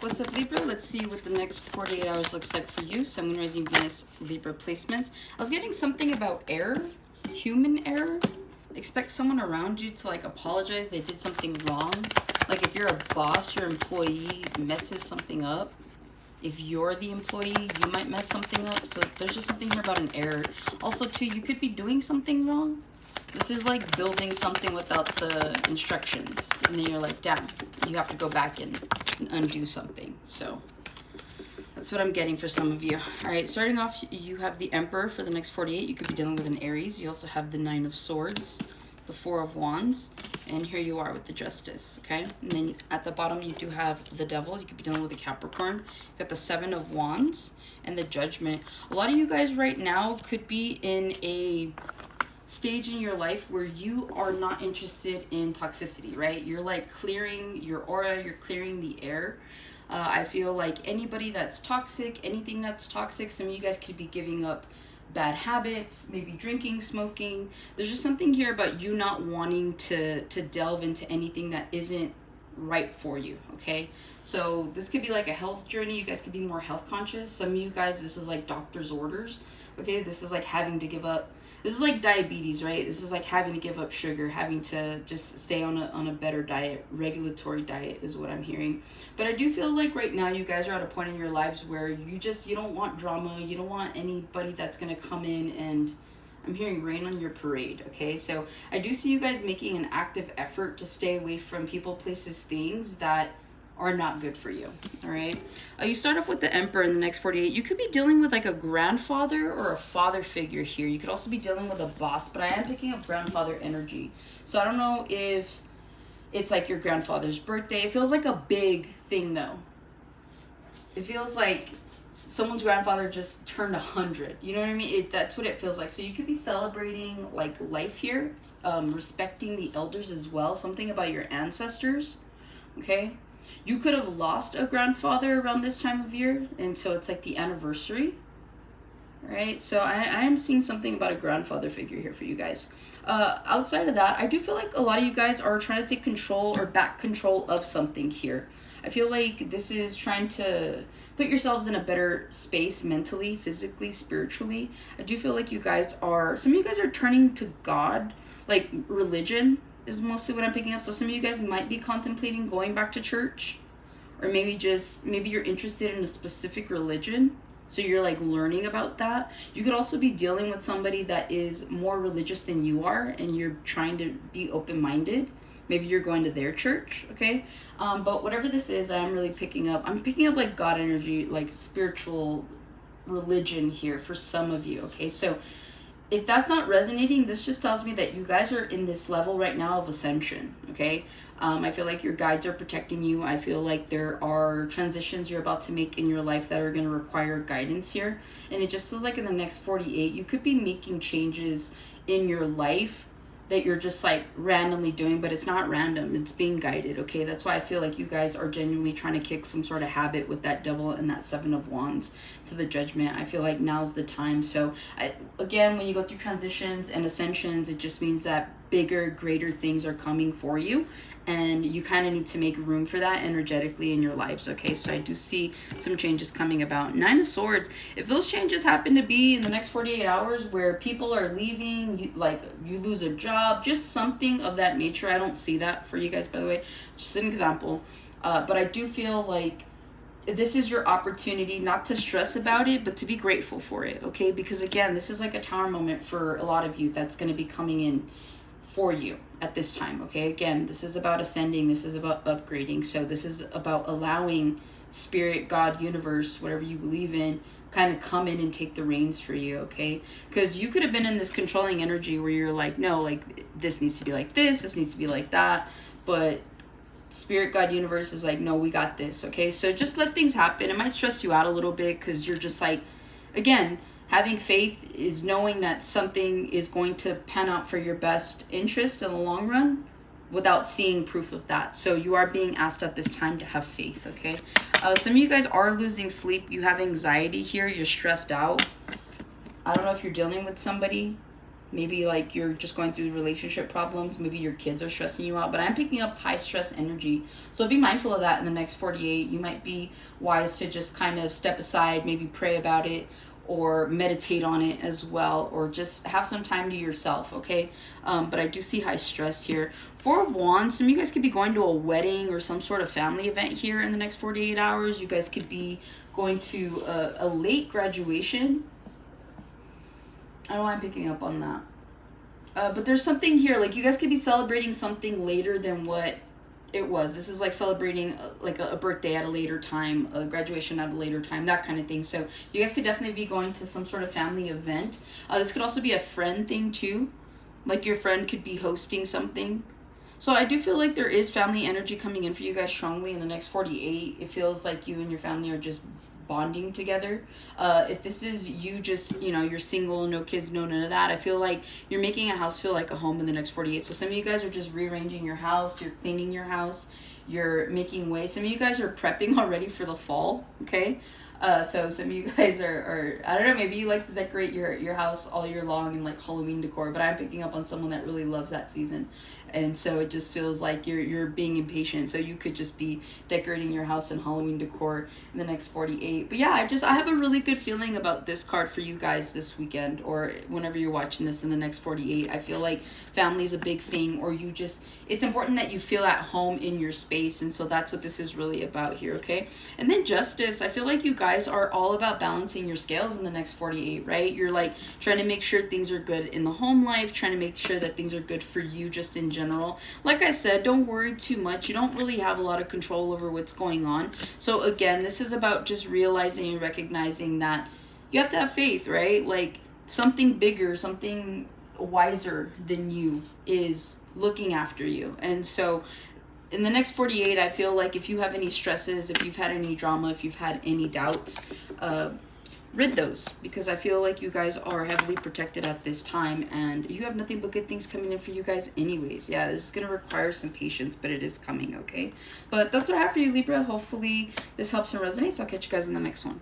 What's up, Libra? Let's see what the next 48 hours looks like for you. Sun, Moon, Rising, Venus, Libra placements. I was getting something about error, human error. Expect someone around you to like apologize. They did something wrong. Like if you're a boss, your employee messes something up. If you're the employee, you might mess something up. So there's just something here about an error. Also, too, you could be doing something wrong. This is like building something without the instructions. And then you're like, damn, you have to go back and undo something. So that's what I'm getting for some of you. All right, starting off, you have the Emperor for the next 48. You could be dealing with an Aries. You also have the Nine of Swords, the Four of Wands, and here you are with the Justice, okay? And then at the bottom, you do have the Devil. You could be dealing with a Capricorn. You got the Seven of Wands and the Judgment. A lot of you guys right now could be in a stage in your life where you are not interested in toxicity, right? You're like clearing your aura, you're clearing the air. I feel like anybody that's toxic, anything that's toxic, some of you guys could be giving up bad habits, maybe drinking, smoking. There's just something here about you not wanting to delve into anything that isn't right for you, okay? So this could be like a health journey. You guys could be more health conscious. Some of you guys, this is like doctor's orders, okay? This is like having to give up. This is like diabetes, right? This is like having to give up sugar, having to just stay on a better diet. Regulatory diet is what I'm hearing. But I do feel like right now you guys are at a point in your lives where you don't want drama. You don't want anybody that's going to come in and I'm hearing rain on your parade, okay? So I do see you guys making an active effort to stay away from people, places, things that are not good for you, all right? You start off with the Emperor in the next 48. You could be dealing with like a grandfather or a father figure here. You could also be dealing with a boss, but I am picking up grandfather energy. So I don't know if it's like your grandfather's birthday. It feels like a big thing though. It feels like someone's grandfather just turned 100. You know what I mean? That's what it feels like. So you could be celebrating like life here, respecting the elders as well. Something about your ancestors, okay? You could have lost a grandfather around this time of year, and so it's like the anniversary, right? So I am seeing something about a grandfather figure here for you guys. Outside of that, I do feel like a lot of you guys are trying to take control or back control of something here. I feel like this is trying to put yourselves in a better space mentally, physically, spiritually. I do feel like you guys are, some of you guys are turning to God, like religion is mostly what I'm picking up. So some of you guys might be contemplating going back to church, or maybe you're interested in a specific religion. So you're like learning about that. You could also be dealing with somebody that is more religious than you are and you're trying to be open-minded. Maybe you're going to their church, okay? But whatever this is, I'm picking up like God energy, like spiritual religion here for some of you, okay? So if that's not resonating, this just tells me that you guys are in this level right now of ascension, okay? I feel like your guides are protecting you. I feel like there are transitions you're about to make in your life that are going to require guidance here. And it just feels like in the next 48, you could be making changes in your life that you're just like randomly doing, but it's not random, it's being guided, okay? That's why I feel like you guys are genuinely trying to kick some sort of habit with that Devil and that Seven of Wands to the Judgment. I feel like now's the time. So again, when you go through transitions and ascensions, it just means that bigger, greater things are coming for you, and you kind of need to make room for that energetically in your lives, okay? So I do see some changes coming about. Nine of Swords, if those changes happen to be in the next 48 hours where people are leaving, you lose a job, just something of that nature. I don't see that for you guys, by the way, just an example. But I do feel like this is your opportunity not to stress about it, but to be grateful for it, okay? Because again, this is like a tower moment for a lot of you that's going to be coming in for you at this time, okay? Again, this is about ascending, this is about upgrading, so this is about allowing spirit, God, universe, whatever you believe in, kind of come in and take the reins for you, okay? Because you could have been in this controlling energy where you're like, no, like this needs to be like this needs to be like that, but spirit, God, universe is like, no, we got this, okay? So just let things happen. It might stress you out a little bit because you're just like, again, having faith is knowing that something is going to pan out for your best interest in the long run without seeing proof of that. So you are being asked at this time to have faith, okay? Some of you guys are losing sleep. You have anxiety here. You're stressed out. I don't know if you're dealing with somebody Maybe like you're just going through relationship problems. Maybe your kids are stressing you out. But I'm picking up high stress energy. So be mindful of that in the next 48. You might be wise to just kind of step aside, maybe pray about it, or meditate on it as well, or just have some time to yourself, okay? But I do see high stress here. Four of Wands, some of you guys could be going to a wedding or some sort of family event here in the next 48 hours. You guys could be going to a late graduation. I don't know why I'm picking up on that. But there's something here, like you guys could be celebrating something later than what it was. This is like celebrating like a birthday at a later time, a graduation at a later time, that kind of thing. So you guys could definitely be going to some sort of family event. This could also be a friend thing too. Like your friend could be hosting something. So I do feel like there is family energy coming in for you guys strongly in the next 48. It feels like you and your family are just bonding together. If this is you just, you know, you're single, no kids, no none of that, I feel like you're making a house feel like a home in the next 48. So some of you guys are just rearranging your house, you're cleaning your house, you're making way. Some of you guys are prepping already for the fall, okay? So some of you guys are I don't know, maybe you like to decorate your house all year long in like Halloween decor, but I'm picking up on someone that really loves that season. And so it just feels like you're being impatient. So you could just be decorating your house in Halloween decor in the next 48. But yeah, I have a really good feeling about this card for you guys this weekend, or whenever you're watching this in the next 48. I feel like family is a big thing, or it's important that you feel at home in your space. And so that's what this is really about here, okay? And then Justice, I feel like you guys are all about balancing your scales in the next 48, right? You're like trying to make sure things are good in the home life, trying to make sure that things are good for you just in general. Like I said, don't worry too much. You don't really have a lot of control over what's going on. So again, this is about just realizing and recognizing that you have to have faith, right? Like something bigger, something wiser than you is looking after you. And so in the next 48, I feel like if you have any stresses, if you've had any drama, if you've had any doubts, rid those, because I feel like you guys are heavily protected at this time, and you have nothing but good things coming in for you guys anyways. Yeah, this is going to require some patience, but it is coming, okay? But that's what I have for you, Libra. Hopefully this helps and resonates. I'll catch you guys in the next one.